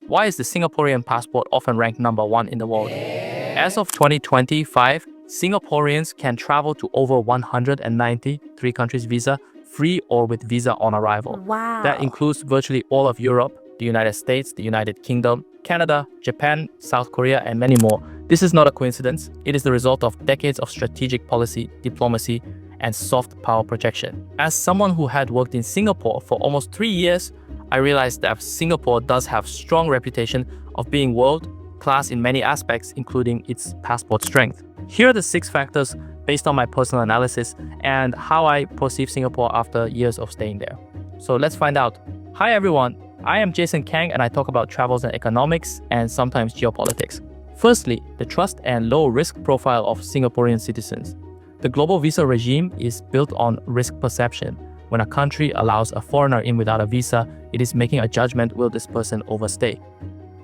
Why is the Singaporean passport often ranked number 1 in the world? As of 2025, Singaporeans can travel to over 193 countries visa-free or with visa on arrival. Wow. That includes virtually all of Europe, the United States, the United Kingdom, Canada, Japan, South Korea, and many more. This is not a coincidence. It is the result of decades of strategic policy, diplomacy, and soft power projection. As someone who had worked in Singapore for almost 3 years, I realized that Singapore does have strong reputation of being world-class in many aspects, including its passport strength. Here are the 6 factors based on my personal analysis and how I perceive Singapore after years of staying there. So let's find out. Hi everyone, I am Jason Kang and I talk about travels and economics and sometimes geopolitics. Firstly, the trust and low risk profile of Singaporean citizens. The global visa regime is built on risk perception. When a country allows a foreigner in without a visa, it is making a judgment: will this person overstay?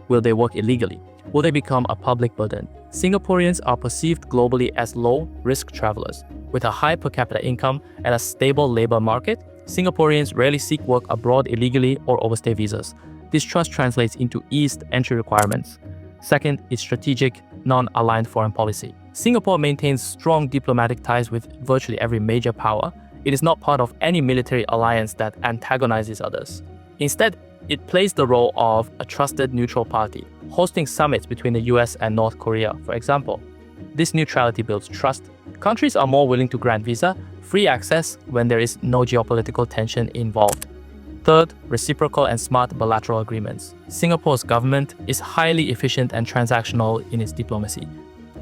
Will they work illegally? Will they become a public burden? Singaporeans are perceived globally as low-risk travelers. With a high per capita income and a stable labor market, Singaporeans rarely seek work abroad illegally or overstay visas. This trust translates into eased entry requirements. Second is strategic, non-aligned foreign policy. Singapore maintains strong diplomatic ties with virtually every major power. It is not part of any military alliance that antagonizes others. Instead, it plays the role of a trusted neutral party, hosting summits between the US and North Korea, for example. This neutrality builds trust. Countries are more willing to grant visa-free access when there is no geopolitical tension involved. Third, reciprocal and smart bilateral agreements. Singapore's government is highly efficient and transactional in its diplomacy.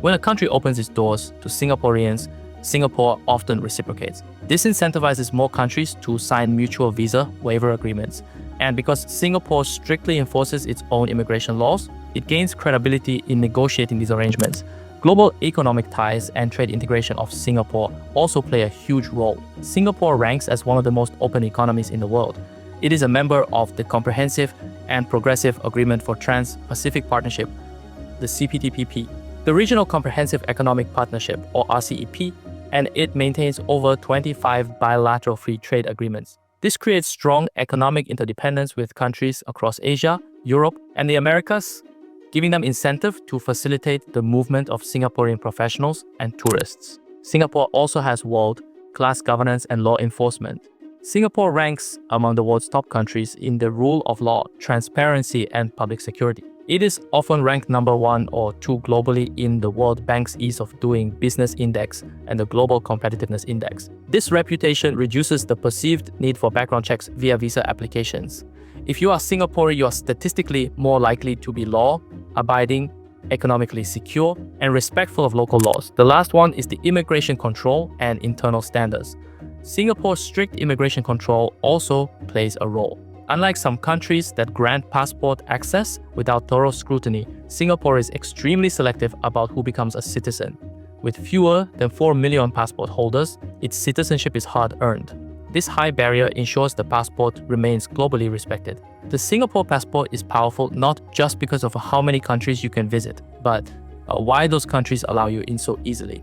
When a country opens its doors to Singaporeans, Singapore often reciprocates. This incentivizes more countries to sign mutual visa waiver agreements. And because Singapore strictly enforces its own immigration laws, it gains credibility in negotiating these arrangements. Global economic ties and trade integration of Singapore also play a huge role. Singapore ranks as one of the most open economies in the world. It is a member of the Comprehensive and Progressive Agreement for Trans-Pacific Partnership, the CPTPP, the Regional Comprehensive Economic Partnership, or RCEP, and it maintains over 25 bilateral free trade agreements. This creates strong economic interdependence with countries across Asia, Europe, and the Americas, giving them incentive to facilitate the movement of Singaporean professionals and tourists. Singapore also has world-class governance and law enforcement. Singapore ranks among the world's top countries in the rule of law, transparency, and public security. It is often ranked number 1 or 2 globally in the World Bank's Ease of Doing Business Index and the Global Competitiveness Index. This reputation reduces the perceived need for background checks via visa applications. If you are Singaporean, you are statistically more likely to be law-abiding, economically secure, and respectful of local laws. The last one is the immigration control and internal standards. Singapore's strict immigration control also plays a role. Unlike some countries that grant passport access without thorough scrutiny, Singapore is extremely selective about who becomes a citizen. With fewer than 4 million passport holders, its citizenship is hard-earned. This high barrier ensures the passport remains globally respected. The Singapore passport is powerful not just because of how many countries you can visit, but why those countries allow you in so easily.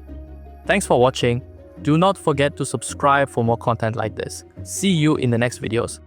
Thanks for watching. Do not forget to subscribe for more content like this. See you in the next videos.